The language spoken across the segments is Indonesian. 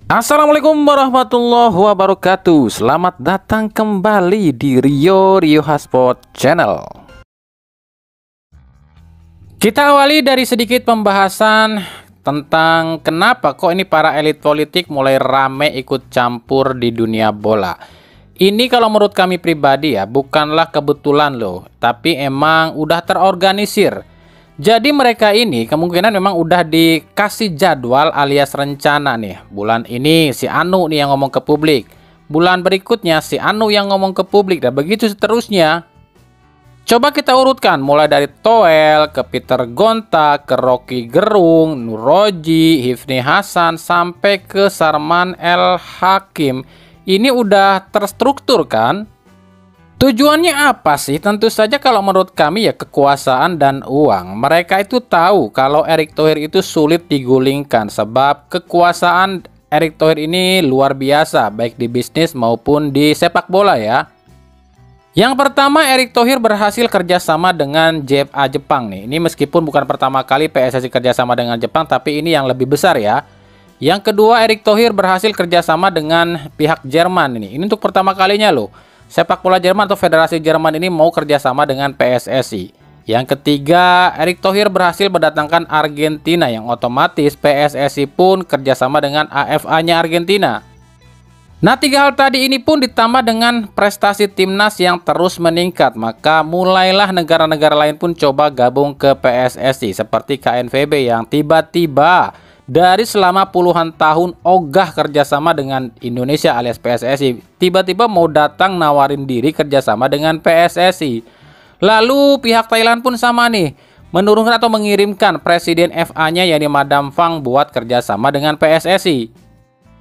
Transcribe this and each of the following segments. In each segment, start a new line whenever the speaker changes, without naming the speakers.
Assalamualaikum warahmatullahi wabarakatuh. Selamat datang kembali di Rio Hotspot Channel. Kita awali dari sedikit pembahasan tentang kenapa kok ini para elit politik mulai rame ikut campur di dunia bola. Ini kalau menurut kami pribadi ya, bukanlah kebetulan loh, tapi emang udah terorganisir. Jadi mereka ini kemungkinan memang udah dikasih jadwal alias rencana nih. Bulan ini si Anu nih yang ngomong ke publik. Bulan berikutnya si Anu yang ngomong ke publik, dan begitu seterusnya. Coba kita urutkan mulai dari Toel, ke Peter Gonta, ke Rocky Gerung, Nuroji, Hifni Hasan, sampai ke Sarman El Hakim. Ini udah terstruktur kan? Tujuannya apa sih? Tentu saja kalau menurut kami ya kekuasaan dan uang. Mereka itu tahu kalau Erick Thohir itu sulit digulingkan sebab kekuasaan Erick Thohir ini luar biasa baik di bisnis maupun di sepak bola ya. Yang pertama, Erick Thohir berhasil kerjasama dengan JFA Jepang nih. Ini meskipun bukan pertama kali PSSI kerjasama dengan Jepang, tapi ini yang lebih besar ya. Yang kedua, Erick Thohir berhasil kerjasama dengan pihak Jerman ini. Ini untuk pertama kalinya loh. Sepak bola Jerman atau Federasi Jerman ini mau kerjasama dengan PSSI. Yang ketiga, Erick Thohir berhasil mendatangkan Argentina, yang otomatis PSSI pun kerjasama dengan AFA-nya Argentina. Nah, tiga hal tadi ini pun ditambah dengan prestasi timnas yang terus meningkat, maka mulailah negara-negara lain pun coba gabung ke PSSI seperti KNVB yang tiba-tiba dari selama puluhan tahun ogah kerjasama dengan Indonesia alias PSSI, tiba-tiba mau datang nawarin diri kerjasama dengan PSSI. Lalu pihak Thailand pun sama nih, menurunkan atau mengirimkan presiden FA-nya yakni Madam Fang buat kerjasama dengan PSSI.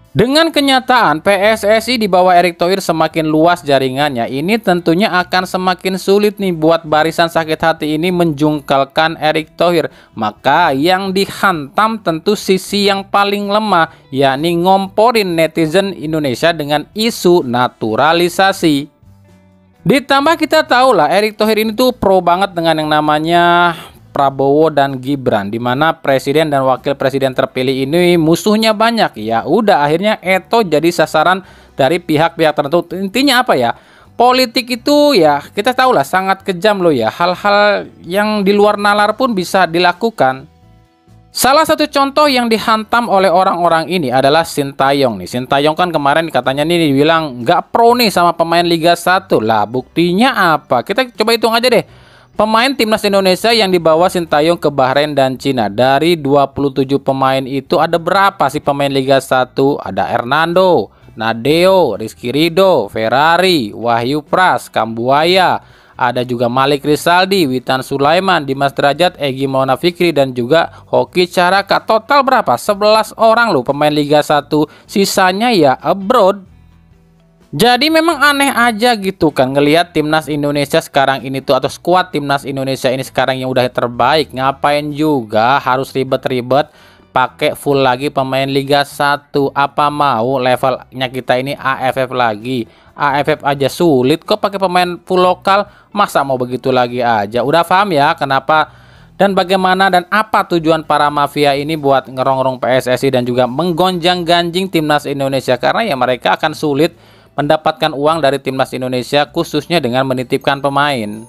Dengan kenyataan PSSI di bawah Erick Thohir semakin luas jaringannya, ini tentunya akan semakin sulit nih buat barisan sakit hati ini menjungkalkan Erick Thohir. Maka yang dihantam tentu sisi yang paling lemah, yakni ngomporin netizen Indonesia dengan isu naturalisasi. Ditambah kita tahu lah Erick Thohir ini tuh pro banget dengan yang namanya Prabowo dan Gibran, dimana presiden dan wakil presiden terpilih ini musuhnya banyak. Ya udah, akhirnya Eto jadi sasaran dari pihak-pihak tertentu. Intinya apa ya, politik itu ya kita tahu lah sangat kejam loh ya, hal-hal yang di luar nalar pun bisa dilakukan. Salah satu contoh yang dihantam oleh orang-orang ini adalah Sintayong nih. Sintayong kan kemarin katanya nih dibilang nggak pro nih sama pemain Liga 1. Lah buktinya apa? Kita coba hitung aja deh. Pemain timnas Indonesia yang dibawa Sintayong ke Bahrain dan Cina, dari 27 pemain itu ada berapa sih pemain Liga 1? Ada Hernando, Nadeo, Rizky Ridho, Ferrari, Wahyu Pras, Kambuaya, ada juga Malik Rizaldi, Witan Sulaiman, Dimas Derajat, Egy Maulana Fikri, dan juga Hoki Caraka. Total berapa? 11 orang loh pemain Liga 1, sisanya ya abroad. Jadi memang aneh aja gitu kan ngelihat timnas Indonesia sekarang ini tuh, atau skuad timnas Indonesia ini sekarang yang udah terbaik, ngapain juga harus ribet-ribet pakai full lagi pemain Liga 1. Apa mau levelnya kita ini AFF lagi? AFF aja sulit kok pakai pemain full lokal, masa mau begitu lagi aja? Udah paham ya kenapa dan bagaimana dan apa tujuan para mafia ini buat ngerong-rong PSSI dan juga menggonjang-ganjing timnas Indonesia, karena ya mereka akan sulit mendapatkan uang dari timnas Indonesia khususnya dengan menitipkan pemain.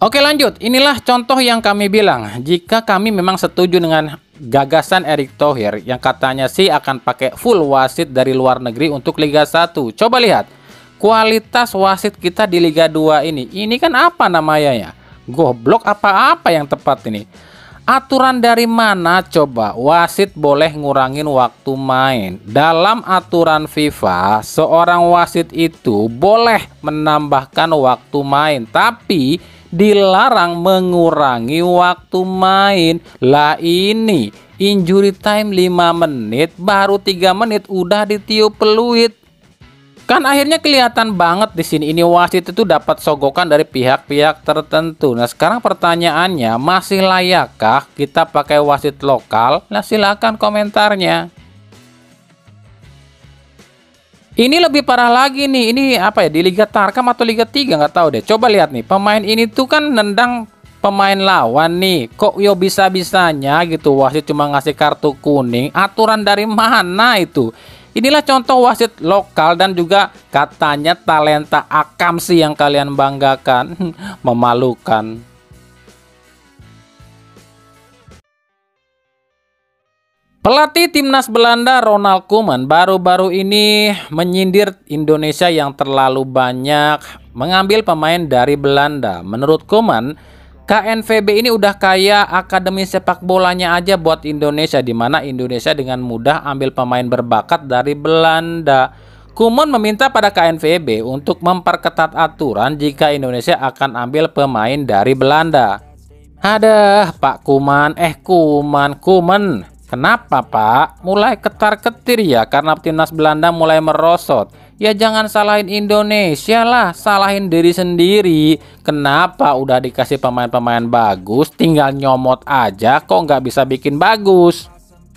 Oke lanjut, inilah contoh yang kami bilang. Jika kami memang setuju dengan gagasan Erick Thohir yang katanya sih akan pakai full wasit dari luar negeri untuk Liga 1. Coba lihat kualitas wasit kita di Liga 2 ini. Ini kan apa namanya ya? Goblok apa-apa yang tepat ini. Aturan dari mana coba wasit boleh ngurangin waktu main? Dalam aturan FIFA, seorang wasit itu boleh menambahkan waktu main, tapi dilarang mengurangi waktu main. Lah ini injury time 5 menit, baru 3 menit udah ditiup peluit. Kan akhirnya kelihatan banget di sini ini wasit itu dapat sogokan dari pihak-pihak tertentu. Nah, sekarang pertanyaannya, masih layakkah kita pakai wasit lokal? Nah, silakan komentarnya. Ini lebih parah lagi nih. Ini apa ya, di Liga Tarkam atau Liga 3 nggak tahu deh. Coba lihat nih, pemain ini tuh kan nendang pemain lawan nih. Kok yo bisa-bisanya gitu wasit cuma ngasih kartu kuning? Aturan dari mana itu? Inilah contoh wasit lokal dan juga katanya talenta Akamsi yang kalian banggakan. Memalukan. Pelatih timnas Belanda Ronald Koeman baru-baru ini menyindir Indonesia yang terlalu banyak mengambil pemain dari Belanda. Menurut Koeman, KNVB ini udah kayak akademi sepak bolanya aja buat Indonesia, di mana Indonesia dengan mudah ambil pemain berbakat dari Belanda. Koeman meminta pada KNVB untuk memperketat aturan jika Indonesia akan ambil pemain dari Belanda. Ada Pak Koeman, Koeman. Kenapa Pak? Mulai ketar-ketir ya karena timnas Belanda mulai merosot. Ya jangan salahin Indonesia lah, salahin diri sendiri. Kenapa udah dikasih pemain-pemain bagus, tinggal nyomot aja kok nggak bisa bikin bagus?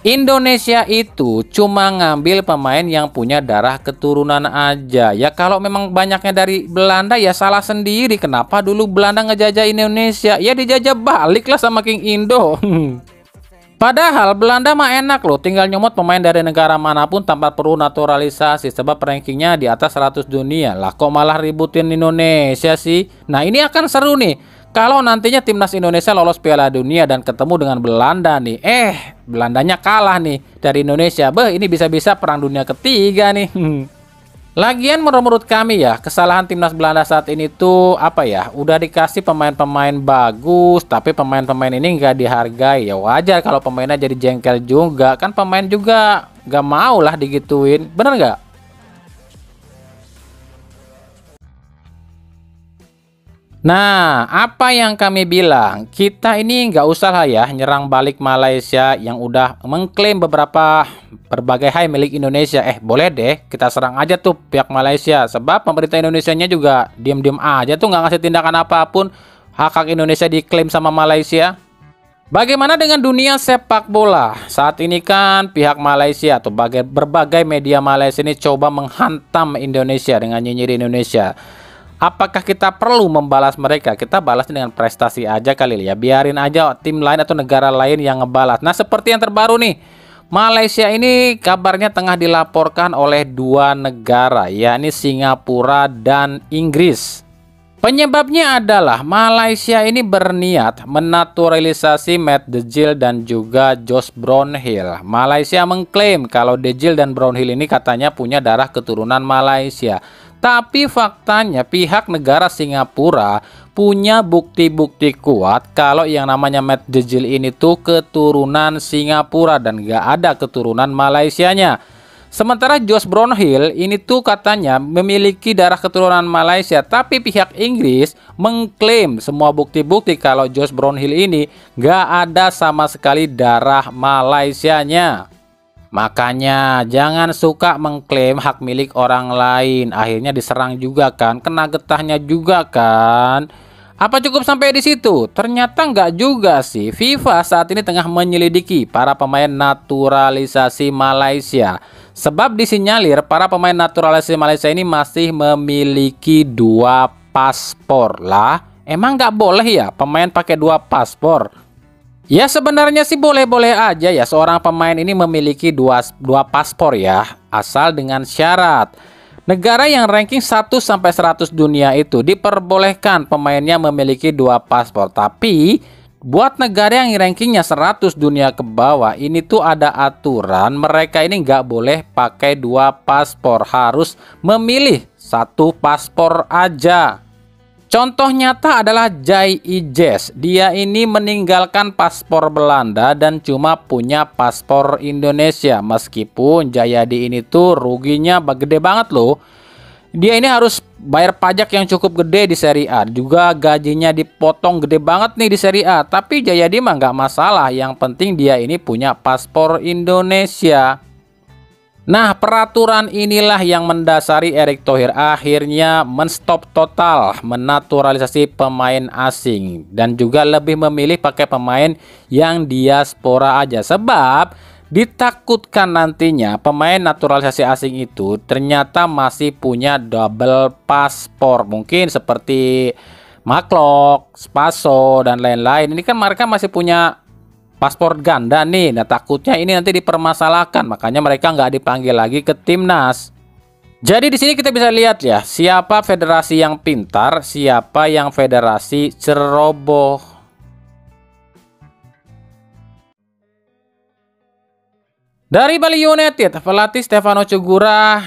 Indonesia itu cuma ngambil pemain yang punya darah keturunan aja. Ya kalau memang banyaknya dari Belanda ya salah sendiri. Kenapa dulu Belanda ngejajah Indonesia? Ya dijajah balik lah sama King Indo. Padahal Belanda mah enak loh, tinggal nyomot pemain dari negara manapun tanpa perlu naturalisasi sebab rankingnya di atas 100 dunia. Lah kok malah ributin Indonesia sih? Nah ini akan seru nih kalau nantinya timnas Indonesia lolos Piala Dunia dan ketemu dengan Belanda nih. Belandanya kalah nih dari Indonesia. Ini bisa-bisa perang dunia ketiga nih. Lagian menurut kami ya, kesalahan timnas Belanda saat ini tuh apa ya? Udah dikasih pemain-pemain bagus, tapi pemain-pemain ini nggak dihargai. Ya wajar kalau pemainnya jadi jengkel juga. Kan pemain juga nggak mau lah digituin. Bener nggak? Nah, apa yang kami bilang, kita ini nggak usah lah ya nyerang balik Malaysia yang udah mengklaim berbagai hal milik Indonesia. Boleh deh kita serang aja tuh pihak Malaysia. Sebab pemerintah Indonesianya juga diem-diem aja tuh nggak ngasih tindakan apapun. Hak-hak Indonesia diklaim sama Malaysia. Bagaimana dengan dunia sepak bola? Saat ini kan pihak Malaysia atau berbagai media Malaysia ini coba menghantam Indonesia dengan nyinyir Indonesia. Apakah kita perlu membalas mereka? Kita balas dengan prestasi aja kali ya. Biarin aja tim lain atau negara lain yang ngebalas. Nah seperti yang terbaru nih, Malaysia ini kabarnya tengah dilaporkan oleh dua negara, yakni Singapura dan Inggris. Penyebabnya adalah Malaysia ini berniat menaturalisasi Matt De Jil dan juga Josh Brownhill. Malaysia mengklaim kalau De Jil dan Brownhill ini katanya punya darah keturunan Malaysia. Tapi faktanya pihak negara Singapura punya bukti-bukti kuat kalau yang namanya Matt De Jil ini tuh keturunan Singapura dan gak ada keturunan Malaysianya. Sementara Josh Brownhill ini tuh katanya memiliki darah keturunan Malaysia, tapi pihak Inggris mengklaim semua bukti-bukti kalau Josh Brownhill ini gak ada sama sekali darah Malaysianya. Makanya jangan suka mengklaim hak milik orang lain, akhirnya diserang juga kan, kena getahnya juga kan. Apa cukup sampai di situ? Ternyata nggak juga sih. FIFA saat ini tengah menyelidiki para pemain naturalisasi Malaysia. Sebab disinyalir para pemain naturalisasi Malaysia ini masih memiliki 2 paspor. Lah, emang nggak boleh ya pemain pakai 2 paspor? Ya sebenarnya sih boleh-boleh aja ya seorang pemain ini memiliki dua paspor ya, asal dengan syarat. Negara yang ranking 1-100 dunia itu diperbolehkan pemainnya memiliki 2 paspor. Tapi buat negara yang rankingnya 100 dunia ke bawah ini tuh ada aturan mereka ini nggak boleh pakai 2 paspor, harus memilih 1 paspor aja. Contoh nyata adalah Jai Ijes. Dia ini meninggalkan paspor Belanda dan cuma punya paspor Indonesia. Meskipun Jayadi ini tuh ruginya gede banget loh. Dia ini harus bayar pajak yang cukup gede di Serie A. Juga gajinya dipotong gede banget nih di Serie A. Tapi Jayadi mah nggak masalah. Yang penting dia ini punya paspor Indonesia. Nah, peraturan inilah yang mendasari Erick Thohir akhirnya menstop total menaturalisasi pemain asing dan juga lebih memilih pakai pemain yang diaspora aja, sebab ditakutkan nantinya pemain naturalisasi asing itu ternyata masih punya double paspor, mungkin seperti Maklok, Spaso dan lain-lain. Ini kan mereka masih punya paspor ganda nih. Nah, takutnya ini nanti dipermasalahkan, makanya mereka nggak dipanggil lagi ke timnas. Jadi di sini kita bisa lihat ya, siapa federasi yang pintar, siapa yang federasi ceroboh. Dari Bali United, pelatih Stefano Cugura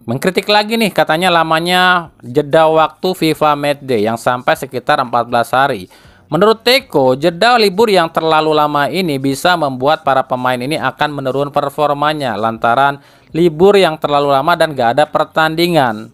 mengkritik lagi nih, katanya lamanya jeda waktu FIFA Matchday yang sampai sekitar 14 hari. Menurut Teko, jeda libur yang terlalu lama ini bisa membuat para pemain ini akan menurun performanya lantaran libur yang terlalu lama dan gak ada pertandingan.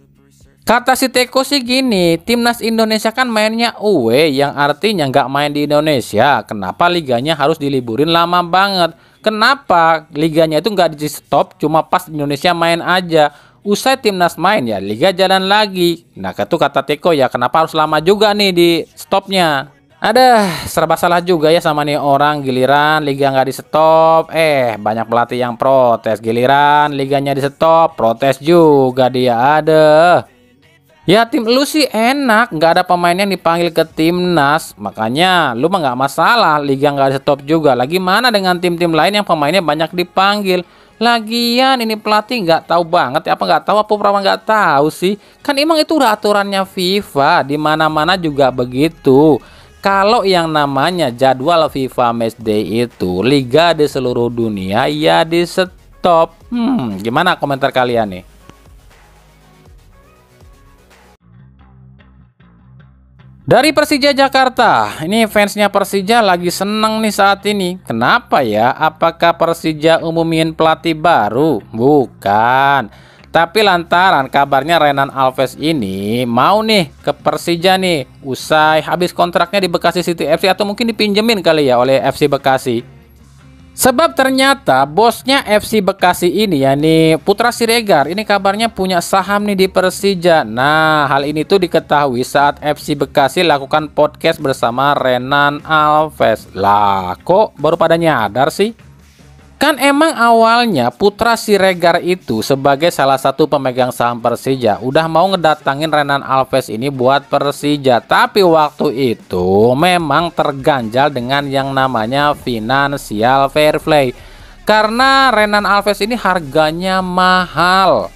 Kata si Teko sih gini, timnas Indonesia kan mainnya away, yang artinya nggak main di Indonesia. Kenapa liganya harus diliburin lama banget? Kenapa liganya itu nggak di stop, cuma pas Indonesia main aja? Usai timnas main ya liga jalan lagi. Nah, itu kata Teko ya, kenapa harus lama juga nih di stopnya? Ada serba salah juga ya sama nih orang, giliran liga nggak di stop, banyak pelatih yang protes. Giliran liganya di stop, protes juga dia. Ada. Ya tim lu sih enak, nggak ada pemain yang dipanggil ke timnas, makanya lu mah nggak masalah liga nggak di stop juga. Lagi mana dengan tim-tim lain yang pemainnya banyak dipanggil? Lagian ini pelatih nggak tahu banget ya, apa nggak tahu apa pernah nggak tahu sih? Kan emang itu udah aturannya FIFA, di mana-mana juga begitu. Kalau yang namanya jadwal FIFA Matchday itu liga di seluruh dunia ya di stop. Gimana komentar kalian nih? Dari Persija Jakarta, ini fansnya Persija lagi seneng nih saat ini. Kenapa ya? Apakah Persija umumin pelatih baru? Bukan. Tapi lantaran kabarnya Renan Alves ini mau nih ke Persija nih, usai habis kontraknya di Bekasi City FC, atau mungkin dipinjemin kali ya oleh FC Bekasi. Sebab ternyata bosnya FC Bekasi ini ya nih Putra Siregar, ini kabarnya punya saham nih di Persija. Nah, hal ini tuh diketahui saat FC Bekasi lakukan podcast bersama Renan Alves. Lah, kok baru pada nyadar sih? Kan emang awalnya Putra Siregar itu sebagai salah satu pemegang saham Persija udah mau ngedatangin Renan Alves ini buat Persija, tapi waktu itu memang terganjal dengan yang namanya financial fair play karena Renan Alves ini harganya mahal.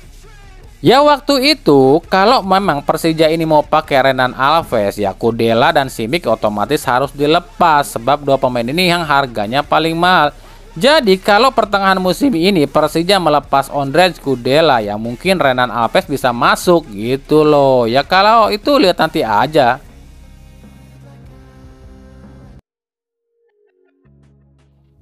Ya waktu itu kalau memang Persija ini mau pakai Renan Alves, ya Kudela dan Simic otomatis harus dilepas sebab dua pemain ini yang harganya paling mahal. Jadi kalau pertengahan musim ini Persija melepas Ondrej Kudela, ya mungkin Renan Alves bisa masuk gitu loh. Ya kalau itu lihat nanti aja.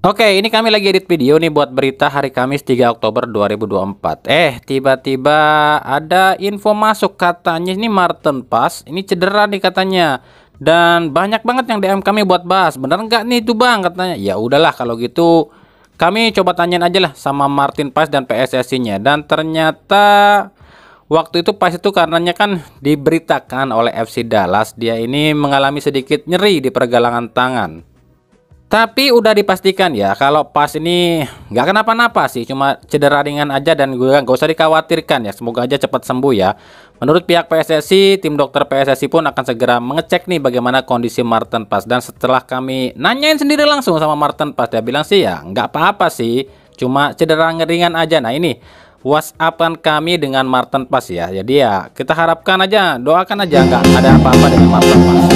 Oke, ini kami lagi edit video nih buat berita hari Kamis 3 Oktober 2024. Tiba-tiba ada info masuk, katanya ini Martin Paes ini cedera nih katanya. Dan banyak banget yang DM kami buat bahas, bener nggak nih itu bang katanya. Ya udahlah kalau gitu kami coba tanyain aja lah sama Martin Paes dan PSSI-nya. Dan ternyata waktu itu Paes itu karenanya kan diberitakan oleh FC Dallas dia ini mengalami sedikit nyeri di pergelangan tangan. Tapi udah dipastikan ya kalau Paes ini nggak kenapa-napa sih, cuma cedera ringan aja dan gue nggak usah dikhawatirkan ya. Semoga aja cepat sembuh ya. Menurut pihak PSSI, tim dokter PSSI pun akan segera mengecek nih bagaimana kondisi Martin Paes. Dan setelah kami nanyain sendiri langsung sama Martin Paes, dia bilang sih ya nggak apa-apa sih, cuma cedera ringan aja. Nah ini WhatsAppan kami dengan Martin Paes ya. Jadi ya kita harapkan aja, doakan aja nggak ada apa-apa dengan Martin Paes.